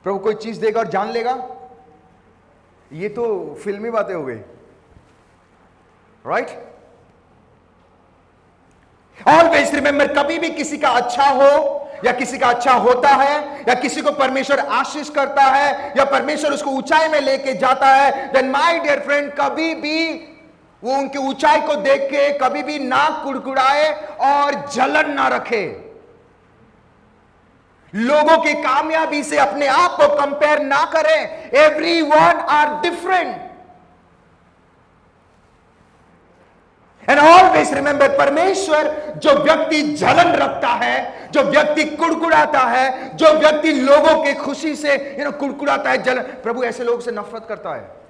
प्रभु कोई चीज देगा और जान लेगा? ये तो फिल्मी बातें हो गई, राइट? ऑलवेज रिमेंबर, कभी भी किसी का अच्छा हो या किसी का अच्छा होता है या किसी को परमेश्वर आशीष करता है या परमेश्वर उसको ऊंचाई में लेके जाता है, देन माय डियर फ्रेंड, कभी भी वो उनकी ऊंचाई को देख के कभी भी नाक कुड़कुड़ाए और जलन ना रखे। लोगों की कामयाबी से अपने आप को कंपेयर ना करें। Everyone are different. And always remember, परमेश्वर जो व्यक्ति जलन रखता है, जो व्यक्ति कुड़कुड़ाता है, जो व्यक्ति लोगों की खुशी से कुड़कुड़ाता है, जलन, प्रभु ऐसे लोगों से नफरत करता है।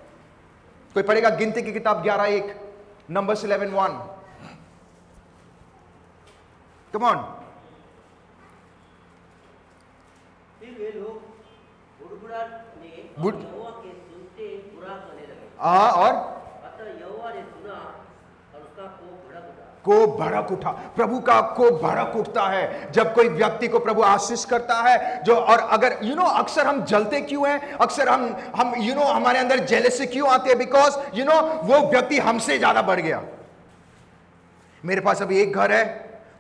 कोई पढ़ेगा गिनती की किताब 11:1, नंबर्स 11:1। Come on. फिर वे लोग बुड़बुड़ाने बुड़- और यहोवा के सुनते बुरा करने लगे। और अतः यहोवा ने सुना और उसका कोप भड़क उठा। को भड़क उठा। प्रभु का को भड़क उठता है जब कोई व्यक्ति को प्रभु आशीष करता है। जो, और अगर अक्सर हम जलते क्यों हैं? अक्सर हम हमारे अंदर जेलसी क्यों आते हैं? बिकॉज वो व्यक्ति हमसे ज्यादा बढ़ गया। मेरे पास अभी एक घर है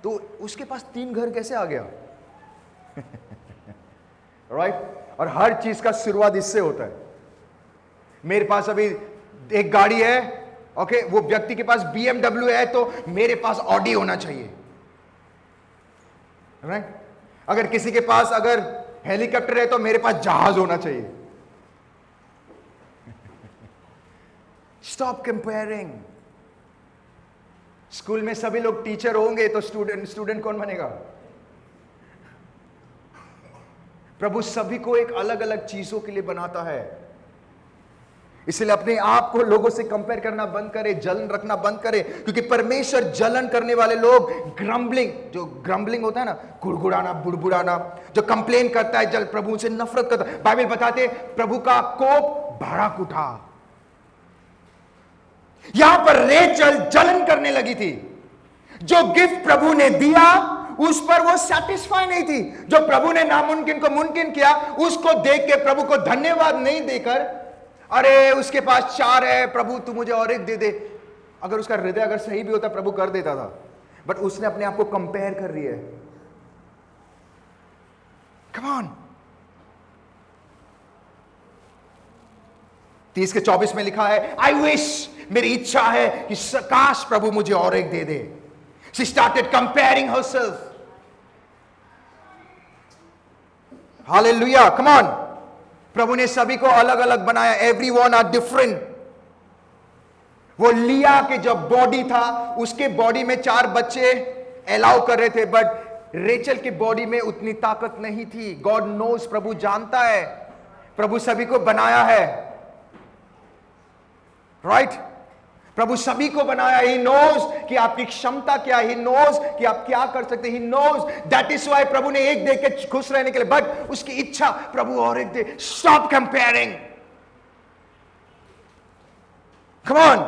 तो उसके पास 3 घर कैसे आ गया? राइट? और हर चीज का शुरुआत इससे होता है। मेरे पास अभी एक गाड़ी है, ओके, वो व्यक्ति के पास BMW है तो मेरे पास ऑडी होना चाहिए, राइट? अगर किसी के पास अगर हेलीकॉप्टर है तो मेरे पास जहाज होना चाहिए। स्टॉप कंपेयरिंग, स्कूल में सभी लोग टीचर होंगे तो स्टूडेंट कौन बनेगा? प्रभु सभी को एक अलग अलग चीजों के लिए बनाता है। इसलिए अपने आप को लोगों से कंपेयर करना बंद करें, जलन रखना बंद करें, क्योंकि परमेश्वर जलन करने वाले लोग, ग्रम्बलिंग होता है ना, गुड़गुड़ाना, बुड़बुड़ाना, जो कंप्लेन करता है, जल प्रभु से नफरत करता है। बाइबल बताते प्रभु का कोप भड़क उठा। यहां पर रेचल जलन करने लगी थी। जो गिफ्ट प्रभु ने दिया उस पर वो सेटिस्फाई नहीं थी। जो प्रभु ने नामुमकिन को मुमकिन किया उसको देख के प्रभु को धन्यवाद नहीं देकर, अरे उसके पास 4 है प्रभु तू मुझे और एक दे दे, अगर उसका हृदय अगर सही भी होता प्रभु कर देता था। बट उसने अपने आप को कंपेयर कर रही है। Come on. 30:24 में लिखा है, आई विश, मेरी इच्छा है कि काश प्रभु मुझे और एक दे दे। She started comparing herself. Hallelujah, come on. प्रभु ने सभी को अलग अलग बनाया। Everyone are different. वो लिया के जब बॉडी था उसके बॉडी में 4 बच्चे अलाउ कर रहे थे, बट रेचल के बॉडी में उतनी ताकत नहीं थी। गॉड नोज, प्रभु जानता है, प्रभु सभी को बनाया है, राइट? प्रभु सभी को बनाया। ही नोज कि आपकी क्षमता क्या है, ही नोज कि आप क्या कर सकते, he knows. That is why प्रभु ने एक दे के खुश रहने के लिए, बट उसकी इच्छा प्रभु और एक दे। Stop comparing, come on.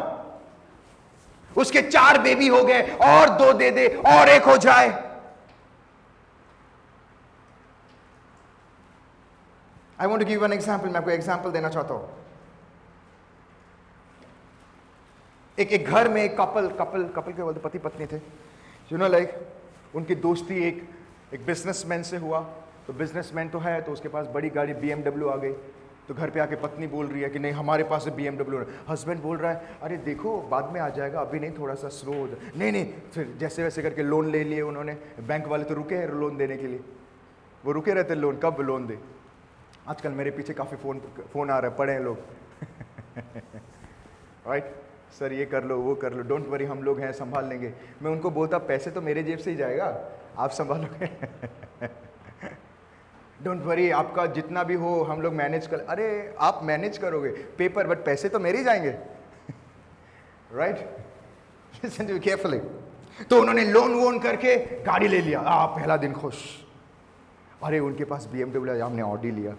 उसके 4 बेबी हो गए, और 2 दे दे, और एक हो जाए। I want to give an example. मैं आपको एग्जाम्पल देना चाहता हूं। एक घर में एक कपल के बोलते पति पत्नी थे, यू नो लाइक उनकी दोस्ती एक बिजनेसमैन से हुआ। तो बिजनेसमैन तो है, तो उसके पास बड़ी गाड़ी BMW आ गई। तो घर पे आके पत्नी बोल रही है कि नहीं हमारे पास BMW। हस्बैंड बोल रहा है अरे देखो बाद में आ जाएगा, अभी नहीं, थोड़ा सा स्लो हो जाए। नहीं, फिर जैसे वैसे करके लोन ले लिए उन्होंने। बैंक वाले तो रुके हैं लोन देने के लिए, वो रुके रहते लोन कब लोन दे। आजकल मेरे पीछे काफ़ी फ़ोन आ रहा है, पढ़े हैं लोग राइट सर ये कर लो वो कर लो, डोंट वरी हम लोग हैं संभाल लेंगे। मैं उनको बोलता पैसे तो मेरे जेब से ही जाएगा, आप संभालोगे डोंट वरी आपका जितना भी हो हम लोग मैनेज कर। अरे आप मैनेज करोगे पेपर, बट पैसे तो मेरे ही जाएंगे राइट? Listen to carefully. तो उन्होंने लोन वोन करके गाड़ी ले लिया। पहला दिन खुश, अरे उनके पास BMW, हमने ऑडी लिया,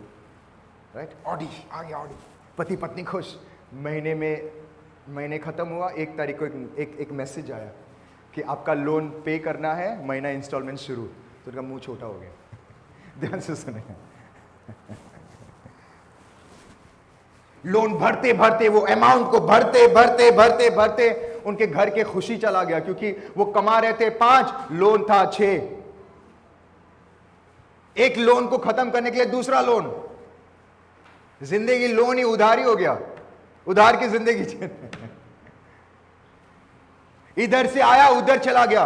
राइट? ऑडी आ गया, ऑडी। पति पत्नी खुश। महीने खत्म हुआ, 1 तारीख को एक मैसेज आया कि आपका लोन पे करना है, महीना इंस्टॉलमेंट शुरू। तो उनका मुंह छोटा हो गया ध्यान से सुने। लोन भरते भरते, वो अमाउंट को भरते उनके घर के खुशी चला गया, क्योंकि वो कमा रहे थे 5, लोन था 6। एक लोन को खत्म करने के लिए दूसरा लोन। जिंदगी लोन ही उधार ही हो गया, उधार की जिंदगी इधर से आया उधर चला गया।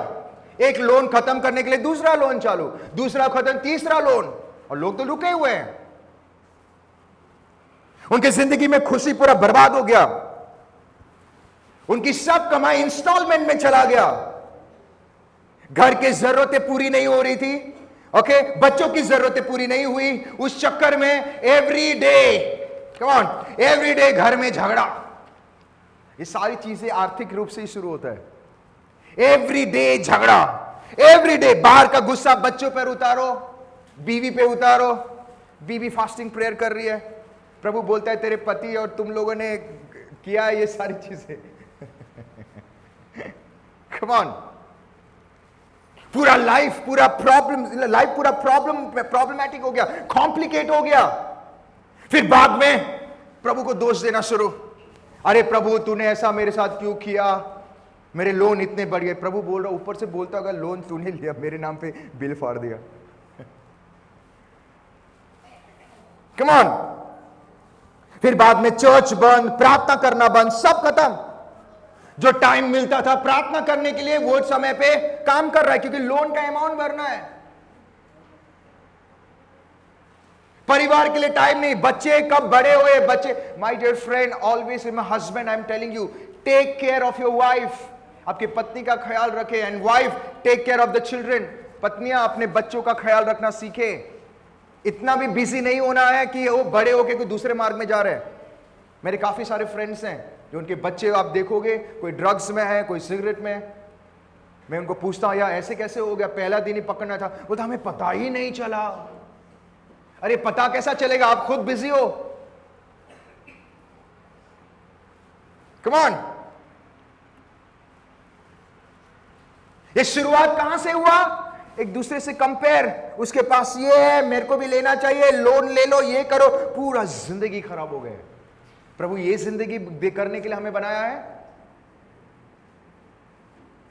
एक लोन खत्म करने के लिए दूसरा लोन चालू, दूसरा खत्म, तीसरा लोन, और लोग तो रुके हुए हैं। उनकी जिंदगी में खुशी पूरा बर्बाद हो गया। उनकी सब कमाई इंस्टॉलमेंट में चला गया। घर की जरूरतें पूरी नहीं हो रही थी, ओके, बच्चों की जरूरतें पूरी नहीं हुई। उस चक्कर में एवरी डे घर में झगड़ा। ये सारी चीजें आर्थिक रूप से ही शुरू होता है। एवरी डे झगड़ा, एवरी डे। बाहर का गुस्सा बच्चों पर उतारो, बीवी पे उतारो। बीवी फास्टिंग प्रेयर कर रही है, प्रभु बोलता है तेरे पति और तुम लोगों ने किया है ये सारी चीजें कम ऑन। पूरा लाइफ पूरा प्रॉब्लमैटिक हो गया, कॉम्प्लिकेट हो गया। फिर बाद में प्रभु को दोष देना शुरू। अरे प्रभु तूने ऐसा मेरे साथ क्यों किया, मेरे लोन इतने बढ़ गए। प्रभु बोल रहा, ऊपर से बोलता अगर लोन तूने लिया, मेरे नाम पे बिल फाड़ दिया। Come on. फिर बाद में चर्च बंद, प्रार्थना करना बंद, सब खत्म। जो टाइम मिलता था प्रार्थना करने के लिए वो समय पे काम कर रहा है, क्योंकि लोन का अमाउंट भरना है। परिवार के लिए टाइम नहीं। बच्चे कब बड़े हुए, बच्चे, my dear friend, always my husband, I am telling you, take care of your wife. आपकी पत्नी का ख्याल रखें। And wife take care of the children, पत्नियां अपने बच्चों का ख्याल रखना सीखे। इतना भी बिजी नहीं होना है कि वो बड़े होके कोई दूसरे मार्ग में जा रहे हैं। मेरे काफी सारे फ्रेंड्स हैं जो उनके बच्चे आप देखोगे कोई ड्रग्स में है, कोई सिगरेट में है। मैं उनको पूछता हूं यार ऐसे कैसे हो गया, पहला दिन ही पकड़ना था। बोलता हमें पता ही नहीं चला। अरे पता कैसा चलेगा, आप खुद बिजी हो। Come on. ये शुरुआत कहां से हुआ? एक दूसरे से कंपेयर, उसके पास ये है मेरे को भी लेना चाहिए, लोन ले लो, ये करो, पूरा जिंदगी खराब हो गए। प्रभु ये जिंदगी करने के लिए हमें बनाया है?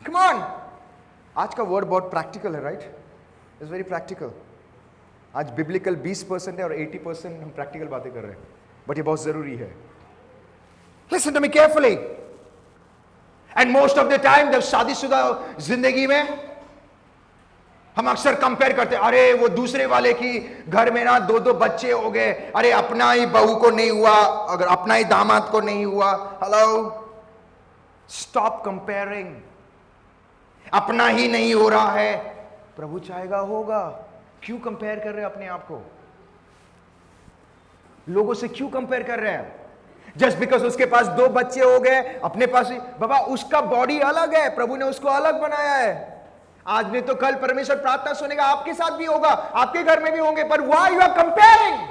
Come on. आज का वर्ड बहुत प्रैक्टिकल है, राइट? It's very practical. आज बिब्लिकल 20% है और 80% हम प्रैक्टिकल बातें कर रहे हैं, बट ये बहुत जरूरी है। Listen to me carefully. And most of the time जब शादीशुदा जिंदगी में हम अक्सर कंपेयर करते हैं, अरे वो दूसरे वाले की घर में ना 2-2 बच्चे हो गए, अरे अपना ही बहू को नहीं हुआ, अगर अपना ही दामाद को नहीं हुआ। Hello, stop comparing. अपना ही नहीं हो रहा है, प्रभु चाहेगा होगा। क्यों कंपेयर कर रहे हैं अपने आप को? लोगों से क्यों कंपेयर कर रहे हैं? जस्ट बिकॉज उसके पास 2 बच्चे हो गए, अपने पास ही, बाबा उसका बॉडी अलग है, प्रभु ने उसको अलग बनाया है। आज नहीं तो कल परमेश्वर प्रार्थना सुनेगा, आपके साथ भी होगा, आपके घर में भी होंगे, पर व्हाई यू आर कंपेयरिंग?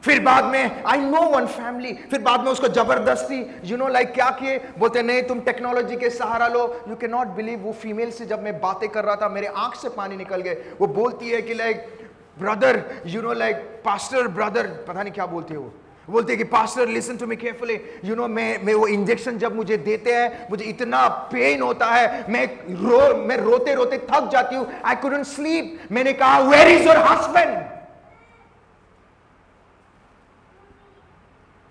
फिर बाद में आई नो वन फैमिली, फिर बाद में उसको जबरदस्ती लाइक क्या किए, बोलते नहीं तुम टेक्नोलॉजी के सहारा लो। यू कैन नॉट बिलीव, वो फीमेल से जब मैं बातें कर रहा था मेरे आंख से पानी निकल गए। वो बोलती है कि like brother like pastor brother, पता नहीं क्या बोलती है वो, बोलते हैं कि pastor listen to me carefully, मैं वो इंजेक्शन जब मुझे देते हैं मुझे इतना पेन होता है, मैं रोते रोते थक जाती हूं, आई कुडंट स्लीप। मैंने कहा वेयर इज योर हस्बैंड?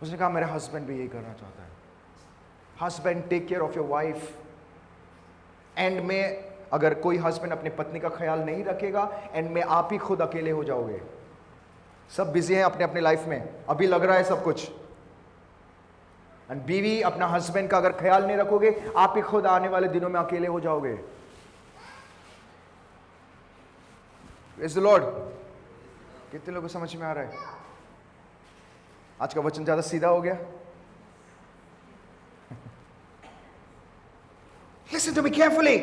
उसने कहा मेरा हस्बैंड भी यही करना चाहता है। Husband take care of your wife. And में अगर कोई हस्बैंड अपने पत्नी का ख्याल नहीं रखेगा, एंड में आप ही खुद अकेले हो जाओगे। सब बिजी हैं अपने अपने लाइफ में, अभी लग रहा है सब कुछ। एंड बीवी अपना हस्बैंड का अगर ख्याल नहीं रखोगे, आप ही खुद आने वाले दिनों में अकेले हो जाओगे। Praise the Lord. कितने लोगों को समझ में आ रहा है? आज का वचन ज्यादा सीधा हो गया? Listen to me carefully.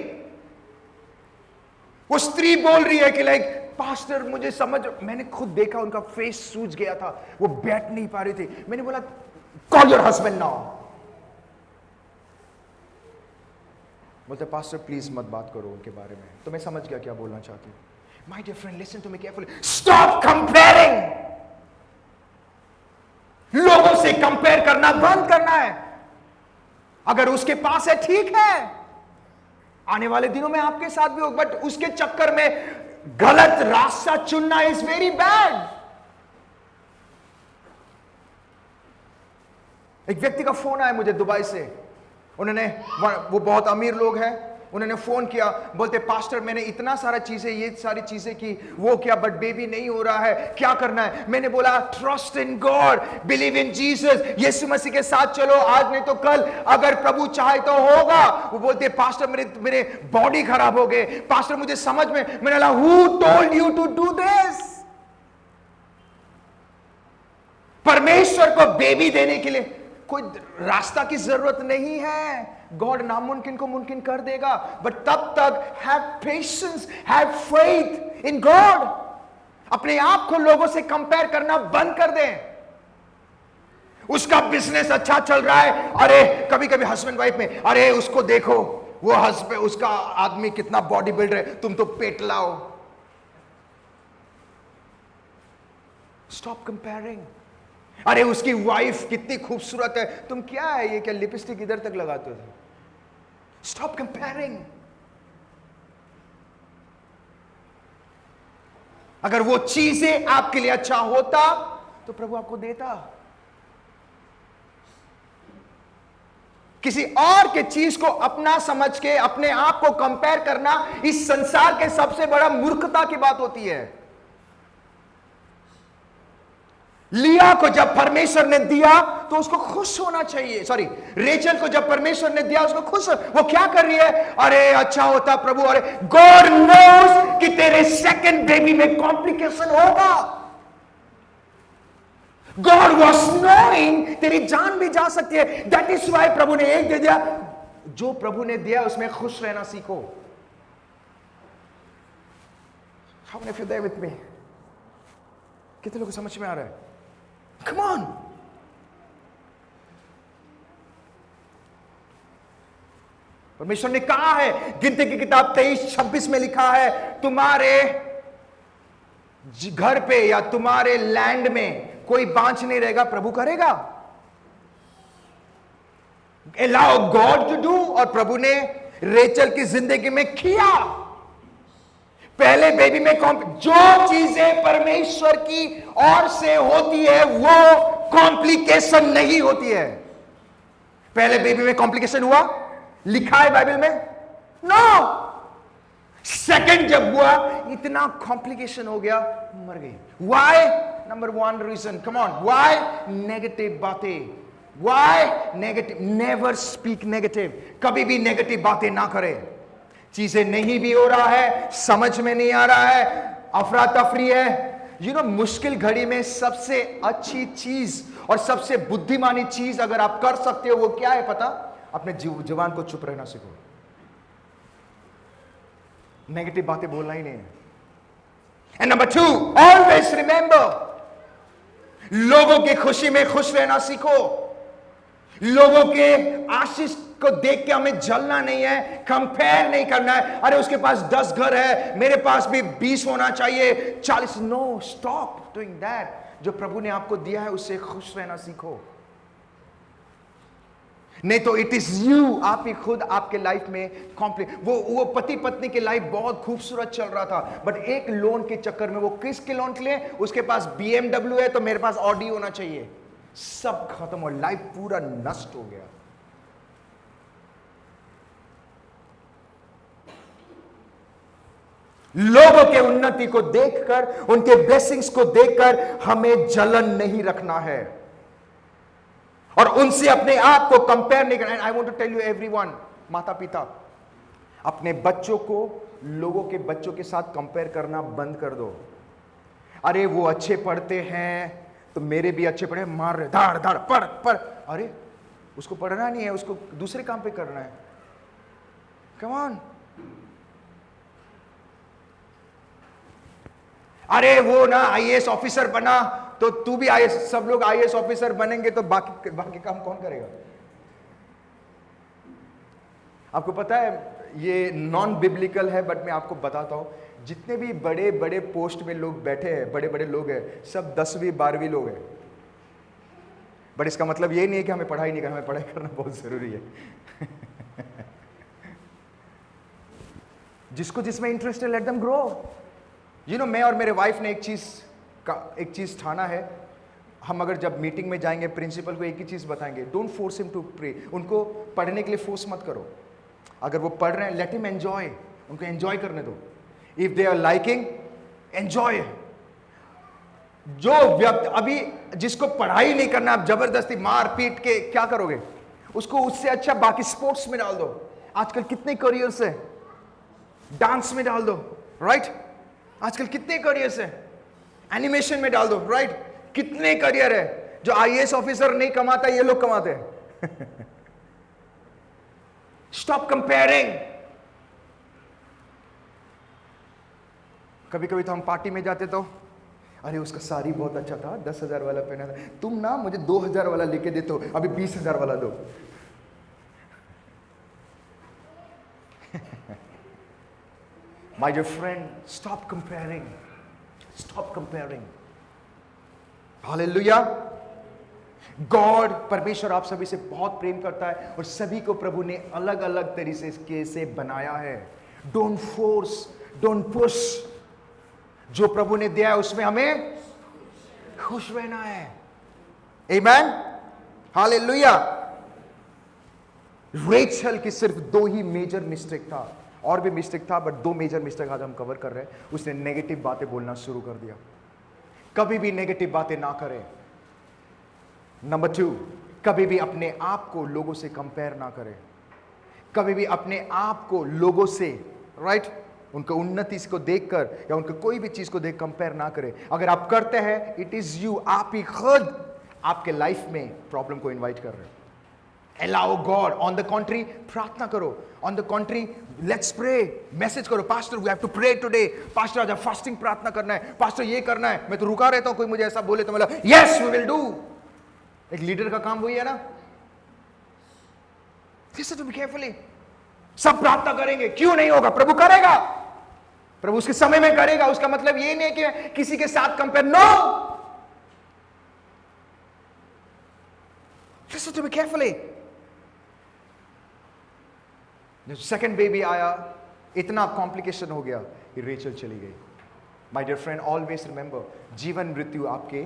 वो स्त्री बोल रही है कि लाइक पास्टर मुझे समझ, मैंने खुद देखा उनका फेस सूज गया था, वो बैठ नहीं पा रही थी। मैंने बोला कॉल योर हस्बैंड नाउ। बोलते पास्टर प्लीज मत बात करो उनके बारे में। तो मैं समझ गया क्या बोलना चाहती हूं। My dear friend listen to me carefully, stop comparing. लोगों से कंपेयर करना बंद करना है। अगर उसके पास है ठीक है, आने वाले दिनों में आपके साथ भी होगा, बट उसके चक्कर में गलत रास्ता चुनना इज वेरी बैड। एक व्यक्ति का फोन आया मुझे दुबई से, वो बहुत अमीर लोग हैं, उन्होंने फोन किया, बोलते पास्टर मैंने इतना सारा चीजें, ये सारी चीजें की, वो क्या, बट बेबी नहीं हो रहा है, क्या करना है? मैंने बोला trust in God, believe in Jesus, Yeshu Masih के साथ चलो, आज नहीं तो कल अगर प्रभु चाहे तो होगा। वो बोलते पास्टर मेरे बॉडी खराब हो गए, पास्टर मुझे समझ में, मैंने बोला who told you to do this? परमेश्वर को बेबी देने के लिए कोई रास्ता की जरूरत नहीं है। गॉड नामुमकिन को मुमकिन कर देगा, बट तब तक have patience, have faith in God. अपने आप को लोगों से कंपेयर करना बंद कर दें। उसका बिजनेस अच्छा चल रहा है, अरे कभी कभी हस्बैंड वाइफ में, अरे उसको देखो, वो हस्बैंड उसका आदमी कितना बॉडी बिल्डर है, तुम तो पेट लाओ। Stop comparing. अरे उसकी वाइफ कितनी खूबसूरत है, तुम क्या है ये, क्या लिपस्टिक इधर तक लगाते हो? Stop comparing. अगर वो चीजें आपके लिए अच्छा होता तो प्रभु आपको देता। किसी और के चीज को अपना समझ के अपने आप को कंपेयर करना इस संसार के सबसे बड़ा मूर्खता की बात होती है। लिया को जब परमेश्वर ने दिया तो उसको खुश होना चाहिए। सॉरी, रेचल को जब परमेश्वर ने दिया उसको खुश, वो क्या कर रही है? अरे अच्छा होता प्रभु, अरे गॉड नोस कि तेरे सेकंड बेबी में कॉम्प्लिकेशन होगा। गॉड वॉज नोइंग तेरी जान भी जा सकती है। दैट इज वाई प्रभु ने एक दे दिया। जो प्रभु ने दिया उसमें खुश रहना सीखो। How many of you there with me? कितने लोगों को समझ में आ रहा है? Come on. परमेश्वर ने कहा है, गिनती की किताब 23:26 में लिखा है, तुम्हारे घर पे या तुम्हारे लैंड में कोई बांझ नहीं रहेगा, प्रभु करेगा। Allow God to do, और प्रभु ने रेचल की जिंदगी में किया। पहले बेबी में जो चीजें परमेश्वर की ओर से होती है वो कॉम्प्लिकेशन नहीं होती है। पहले बेबी में कॉम्प्लिकेशन हुआ, लिखा है बाइबल में? नो। सेकंड जब हुआ इतना कॉम्प्लिकेशन हो गया, मर गई। Why? Number one reason, come on, why? Negative बातें। Why negative? Never speak negative. कभी भी नेगेटिव बातें ना करें। चीजें नहीं भी हो रहा है, समझ में नहीं आ रहा है, अफरा तफरी है। यू नो, मुश्किल घड़ी में सबसे अच्छी चीज और सबसे बुद्धिमानी चीज अगर आप कर सकते हो वो क्या है पता? अपने जुबान को चुप रहना सीखो। नेगेटिव बातें बोलना ही नहीं है। And number two, always remember, लोगों की खुशी में खुश रहना सीखो। लोगों के आशीष को देख के हमें जलना नहीं है, कंपेयर नहीं करना है। अरे उसके पास 10 घर है, मेरे पास भी 20 होना चाहिए, 40। No, stop doing that. जो प्रभु ने आपको दिया है उससे खुश रहना सीखो। नहीं तो इट इज यू, आप ही खुद आपके लाइफ में वो पति पत्नी की लाइफ बहुत खूबसूरत चल रहा था, बट एक लोन के चक्कर में, वो किसके लोन के लिए? उसके पास BMW है तो मेरे पास ऑडी होना चाहिए। सब खत्म और लाइफ पूरा नष्ट हो गया। लोगों के उन्नति को देखकर, उनके ब्लेसिंग्स को देखकर हमें जलन नहीं रखना है और उनसे अपने आप को कंपेयर नहीं करना। I want to tell you everyone, माता पिता, अपने बच्चों को लोगों के बच्चों के साथ कंपेयर करना बंद कर दो। अरे वो अच्छे पढ़ते हैं तो मेरे भी अच्छे पढ़े, मार रहे, धाड़ धाड़ पढ़ पढ़। अरे उसको पढ़ना नहीं है, उसको दूसरे काम पे करना है। Come on. अरे वो ना IAS ऑफिसर बना तो तू भी IAS, सब लोग IAS ऑफिसर बनेंगे तो बाकी काम कौन करेगा? आपको पता है ये नॉन बिब्लिकल है, बट मैं आपको बताता हूं, जितने भी बड़े बड़े पोस्ट में लोग बैठे हैं, बड़े बड़े लोग हैं, सब 10वीं 12वीं लोग हैं। बट इसका मतलब ये नहीं है कि हमें पढ़ाई नहीं करना, हमें पढ़ाई करना बहुत जरूरी है। जिसको जिसमें इंटरेस्ट है, let them grow. You know, मैं और मेरे वाइफ ने एक चीज ठाना है, हम अगर जब मीटिंग में जाएंगे प्रिंसिपल को एक ही चीज बताएंगे, don't force him to pray. उनको पढ़ने के लिए फोर्स मत करो। अगर वो पढ़ रहे हैं, लेट हिम एंजॉय, उनको एंजॉय करने दो। If they are liking, enjoy. जो व्यक्ति अभी जिसको पढ़ाई नहीं करना, आप जबरदस्ती मार पीट के क्या करोगे उसको? उससे अच्छा बाकी स्पोर्ट्स में डाल दो। आजकल कितने करियर्स है, डांस में डाल दो, राइट? आजकल कितने करियर्स है, एनिमेशन में डाल दो, राइट? कितने करियर है। जो IAS ऑफिसर नहीं कमाता, ये लोग कमाते हैं। Stop comparing. कभी कभी तो हम पार्टी में जाते तो, अरे उसका साड़ी बहुत अच्छा था, 10,000 वाला पहना था, तुम ना मुझे 2,000 वाला लेके देते हो, अभी 20,000 वाला दो। My dear friend, stop comparing. Stop comparing. Hallelujah. God, परमेश्वर आप सभी से बहुत प्रेम करता है और सभी को प्रभु ने अलग अलग तरीके से बनाया है। Don't force, don't push. जो प्रभु ने दिया है उसमें हमें खुश रहना है। Amen. Hallelujah. रेचल की सिर्फ 2 ही मेजर मिस्टेक था, और भी मिस्टेक था, बट 2 मेजर मिस्टेक आज हम कवर कर रहे हैं। उसने नेगेटिव बातें बोलना शुरू कर दिया। कभी भी नेगेटिव बातें ना करें। नंबर 2, कभी भी अपने आप को लोगों से कंपेयर ना करें। कभी भी अपने आप को लोगों से, राइट, उनका उन्नति को देखकर या उनका कोई भी चीज को देख कंपेयर ना करें। अगर आप करते हैं, इट इज यू, आप ही खुद आपके लाइफ में प्रॉब्लम को इनवाइट कर रहे हैं। Allow God. On the contrary, प्रार्थना करो। On the contrary, let's pray. Message करो, pastor we have to pray today. Pastor आज फास्टिंग प्रार्थना करना है, पास्टर ये करना है। मैं तो रुका रहता हूं, कोई मुझे ऐसा बोले तो मतलब yes we will do. एक लीडर का काम वही है ना। Listen to me carefully. सब प्रार्थना करेंगे, क्यों नहीं होगा? प्रभु करेगा, प्रभु उसके समय में करेगा। उसका मतलब ये नहीं है कि किसी के साथ compare, no. Listen to me carefully. जब सेकंड बेबी आया, इतना कॉम्प्लिकेशन हो गया कि रेचल चली गई। My dear friend, always remember, जीवन मृत्यु आपके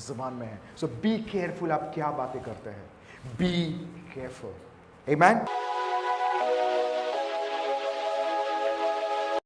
जुबान में है। सो बी केयरफुल, आप क्या बातें करते हैं। Be careful. आमेन।